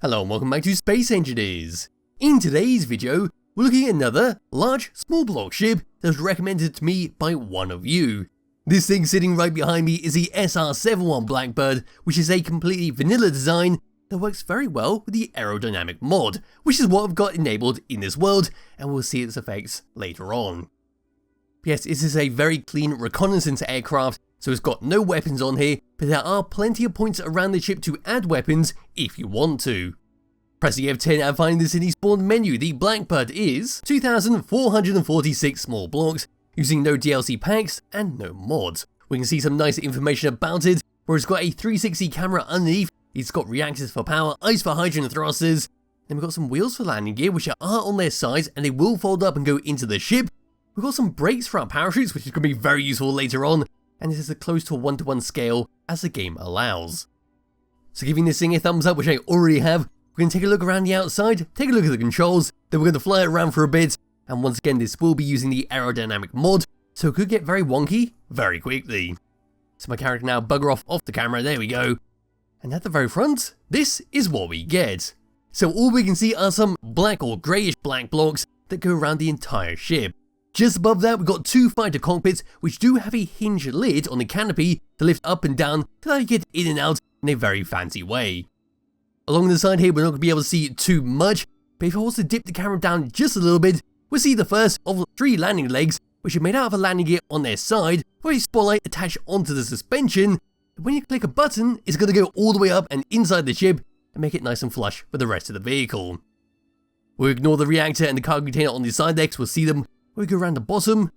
Hello and welcome back to Space Engineers. In today's video, we're looking at another large small block ship that was recommended to me by one of you. This thing sitting right behind me is the SR-71 Blackbird, which is a completely vanilla design that works very well with the Aerodynamic mod, which is what I've got enabled in this world, and we'll see its effects later on. Yes, this is a very clean reconnaissance aircraft, so it's got no weapons on here, but there are plenty of points around the ship to add weapons if you want to. Press the F10 and find this in the spawn menu. The Blackbird is 2,446 small blocks, using no DLC packs and no mods. We can see some nice information about it, where it's got a 360 camera underneath, it's got reactors for power, ice for hydrogen thrusters, then we've got some wheels for landing gear which are on their sides and they will fold up and go into the ship. We've got some brakes for our parachutes, which is going to be very useful later on, and this is as close to a 1-to-1 scale as the game allows. So giving this thing a thumbs up, which I already have, we're going to take a look around the outside, take a look at the controls, then we're going to fly it around for a bit, and once again this will be using the Aerodynamic mod, so it could get very wonky very quickly. So my character now bugger off the camera, there we go. And at the very front, this is what we get. So all we can see are some black or greyish black blocks that go around the entire ship. Just above that, we've got two fighter cockpits which do have a hinged lid on the canopy to lift up and down to allow you to get in and out in a very fancy way. Along the side here, we're not going to be able to see too much, but if I was to dip the camera down just a little bit, we'll see the first of 3 landing legs, which are made out of a landing gear on their side, with a spotlight attached onto the suspension. And when you click a button, it's going to go all the way up and inside the ship and make it nice and flush with the rest of the vehicle. We'll ignore the reactor and the cargo container on the side decks, we'll see them. We go around the bottom,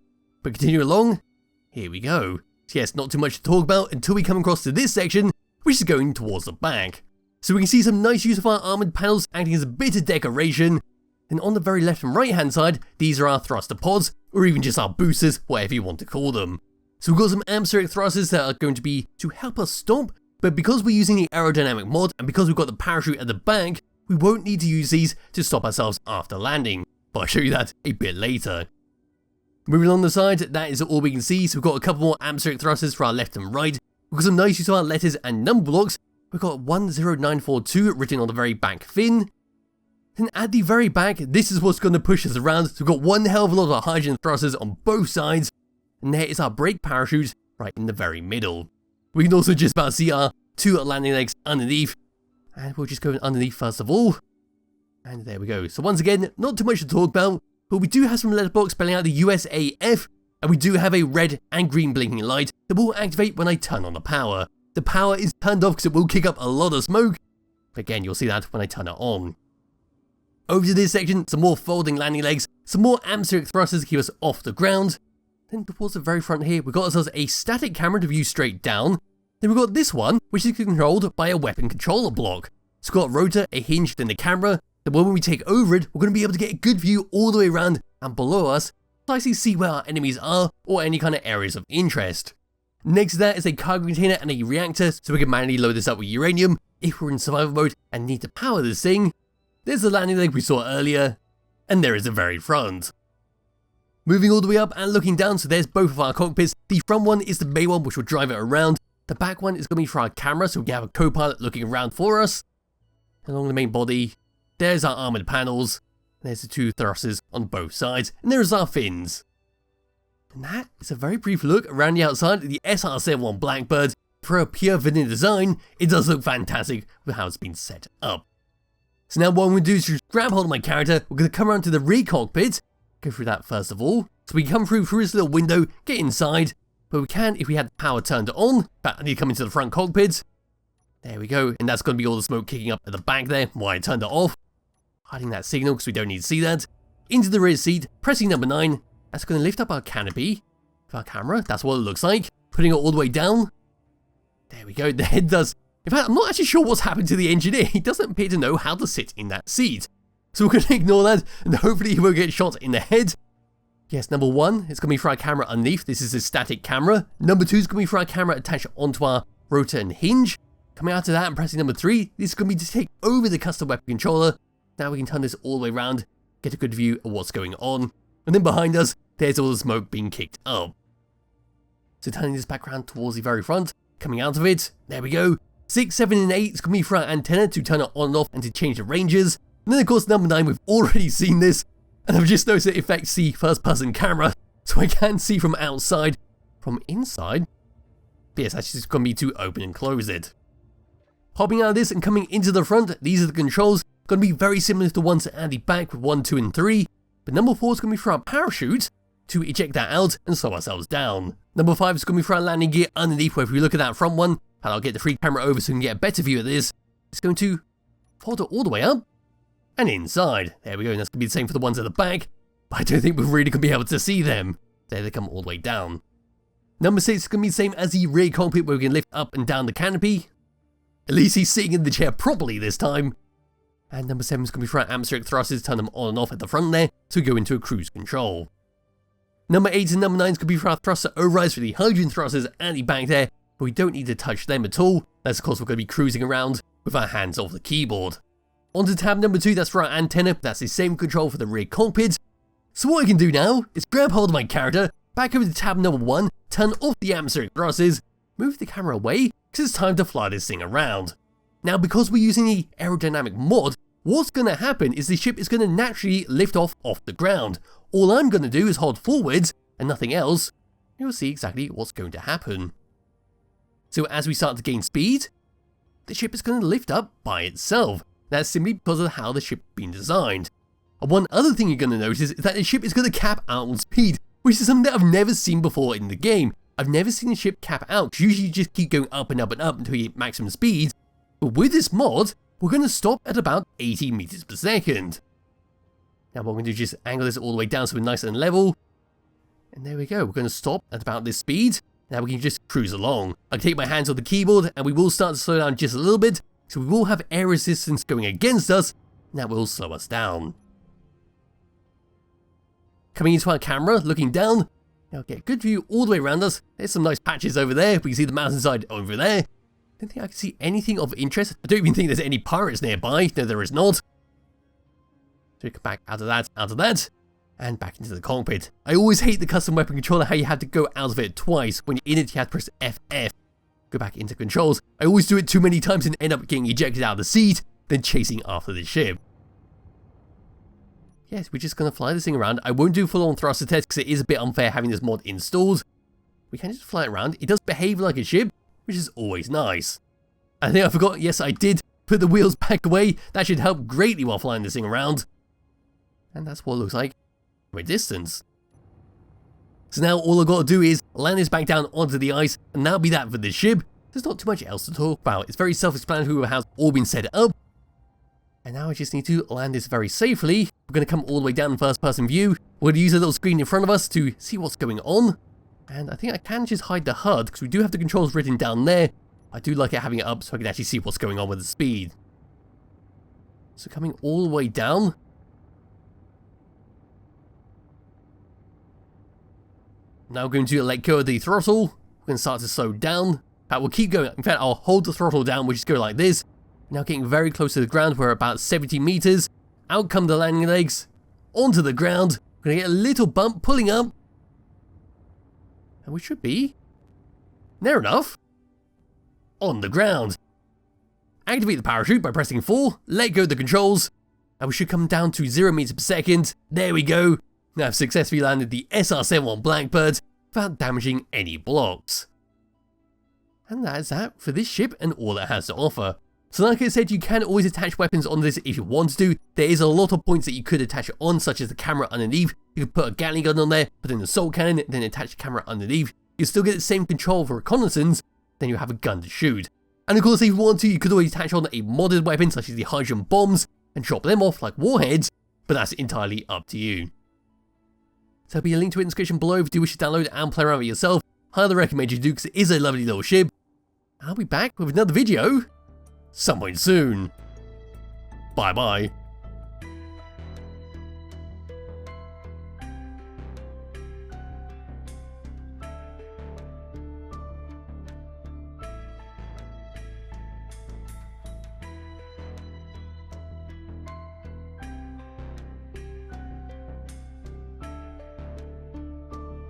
but continue along, here we go. So yes, not too much to talk about until we come across to this section, which is going towards the back. So we can see some nice use of our armoured panels acting as a bit of decoration. Then on the very left and right hand side, these are our thruster pods, or even just our boosters, whatever you want to call them. So we've got some atmospheric thrusters that are going to be to help us stop, but because we're using the Aerodynamic mod, and because we've got the parachute at the back, we won't need to use these to stop ourselves after landing. But I'll show you that a bit later. Moving along the side, that is all we can see, so we've got a couple more atmospheric thrusters for our left and right. We've got some nice use of our letters and number blocks. We've got 10942 written on the very back fin. Then at the very back, this is what's going to push us around, so we've got one hell of a lot of hydrogen thrusters on both sides. And there is our brake parachute right in the very middle. We can also just about see our 2 landing legs underneath. And we'll just go underneath first of all. And there we go. So once again, not too much to talk about. But we do have some letterbox spelling out the USAF, and we do have a red and green blinking light that will activate when I turn on the power. The power is turned off because it will kick up a lot of smoke, but again you'll see that when I turn it on. Over to this section, some more folding landing legs, some more atmospheric thrusters to keep us off the ground. Then towards the very front here, we've got ourselves a static camera to view straight down. Then we've got this one, which is controlled by a weapon controller block. It's got a rotor, a hinge, then the camera. Then when we take over it, we're going to be able to get a good view all the way around and below us, to actually see where our enemies are or any kind of areas of interest. Next to that is a cargo container and a reactor, so we can manually load this up with uranium if we're in survival mode and need to power this thing. There's the landing leg we saw earlier, and there is the very front. Moving all the way up and looking down, so there's both of our cockpits. The front one is the main one, which will drive it around. The back one is going to be for our camera, so we can have a co-pilot looking around for us. Along the main body, there's our armoured panels, there's the 2 thrusters on both sides, and there's our fins. And that is a very brief look around the outside of the SR-71 Blackbird. For a pure vanilla design, it does look fantastic with how it's been set up. So now what I'm going to do is just grab hold of my character, we're going to come around to the rear cockpit, go through that first of all. So we come through this little window, get inside, but we can if we had the power turned on. But I need to come into the front cockpit. There we go, and that's going to be all the smoke kicking up at the back there while I turned it off. Hiding that signal because we don't need to see that. Into the rear seat, pressing number 9. That's going to lift up our canopy with our camera. That's what it looks like. Putting it all the way down. There we go. The head does. In fact, I'm not actually sure what's happened to the engineer. He doesn't appear to know how to sit in that seat. So we're going to ignore that and hopefully he won't get shot in the head. Yes, number 1 is going to be for our camera underneath. This is a static camera. Number 2 is going to be for our camera attached onto our rotor and hinge. Coming out of that and pressing number 3, this is going to be to take over the custom weapon controller. Now we can turn this all the way around, get a good view of what's going on. And then behind us, there's all the smoke being kicked up. So turning this back around towards the very front, coming out of it, there we go. 6, 7, and 8 is going to be for our antenna to turn it on and off and to change the ranges. And then of course number 9, we've already seen this, and I've just noticed it affects the first person camera, so I can see from outside, from inside. But yes, that's just going to be to open and close it. Hopping out of this and coming into the front, these are the controls, going to be very similar to the ones at the back with 1, 2, and 3. But number 4 is going to be for our parachute, to eject that out and slow ourselves down. Number 5 is going to be for our landing gear underneath, where if we look at that front one, and I'll get the free camera over so we can get a better view of this, it's going to fold it all the way up and inside. There we go, and that's going to be the same for the ones at the back, but I don't think we're really going to be able to see them. There they come all the way down. Number 6 is going to be the same as the rear cockpit, where we can lift up and down the canopy. At least he's sitting in the chair properly this time. And number 7 is going to be for our atmospheric thrusters, turn them on and off at the front there, so we go into a cruise control. Number 8 and number 9 is going to be for our thruster overrides for the hydrogen thrusters at the back there, but we don't need to touch them at all, as of course we're going to be cruising around with our hands off the keyboard. Onto tab number 2, that's for our antenna, that's the same control for the rear cockpit. So what I can do now is grab hold of my character, back over to tab number 1, turn off the atmospheric thrusters, move the camera away, because it's time to fly this thing around. Now because we're using the aerodynamic mod, what's going to happen is the ship is going to naturally lift off the ground. All I'm going to do is hold forwards and nothing else, and you'll see exactly what's going to happen. So as we start to gain speed, the ship is going to lift up by itself. That's simply because of how the ship has been designed. And one other thing you're going to notice is that the ship is going to cap out on speed, which is something that I've never seen before in the game. I've never seen a ship cap out. Usually you just keep going up and up and up until you hit maximum speed. But with this mod, we're going to stop at about 80 meters per second. Now what we're going to do is just angle this all the way down so we're nice and level. And there we go, we're going to stop at about this speed. Now we can just cruise along. I can take my hands off the keyboard and we will start to slow down just a little bit. So we will have air resistance going against us, and that will slow us down. Coming into our camera, looking down. Now get a good view all the way around us. There's some nice patches over there. We can see the mountainside over there. Don't think I can see anything of interest. I don't even think there's any pirates nearby. No, there is not. So we come back out of that, and back into the cockpit. I always hate the custom weapon controller, how you have to go out of it twice. When you're in it, you have to press FF. Go back into controls. I always do it too many times and end up getting ejected out of the seat, then chasing after the ship. Yes, we're just going to fly this thing around. I won't do full-on thruster test because it is a bit unfair having this mod installed. We can just fly it around. It does behave like a ship, which is always nice. I think I forgot, yes I did put the wheels back away. That should help greatly while flying this thing around. And that's what it looks like from a distance. So now all I've got to do is land this back down onto the ice, and that'll be that for this ship. There's not too much else to talk about. It's very self-explanatory with how it's all been set up. And now I just need to land this very safely. We're going to come all the way down in first person view. We're going to use a little screen in front of us to see what's going on. And I think I can just hide the HUD because we do have the controls written down there. I do like it having it up so I can actually see what's going on with the speed. So coming all the way down. Now we're going to let go of the throttle. We're going to start to slow down. In fact, we'll keep going. In fact, I'll hold the throttle down. We'll just go like this. Now getting very close to the ground. We're about 70 meters. Out come the landing legs. Onto the ground. We're going to get a little bump pulling up. And we should be near enough on the ground. Activate the parachute by pressing 4. Let go of the controls. And we should come down to 0 meters per second. There we go. Now I've successfully landed the SR-71 Blackbird without damaging any blocks. And that's that for this ship and all it has to offer. So like I said, you can always attach weapons on this if you want to. There is a lot of points that you could attach it on, such as the camera underneath. You could put a Gatling gun on there, put in the assault cannon, then attach the camera underneath. You still get the same control for reconnaissance, then you have a gun to shoot. And of course, if you want to, you could always attach on a modded weapon, such as the hydrogen bombs, and drop them off like warheads, but that's entirely up to you. So there'll be a link to it in the description below if you do wish to download it and play around with it yourself. Highly recommend you do because it is a lovely little ship. I'll be back with another video some point soon. Bye bye.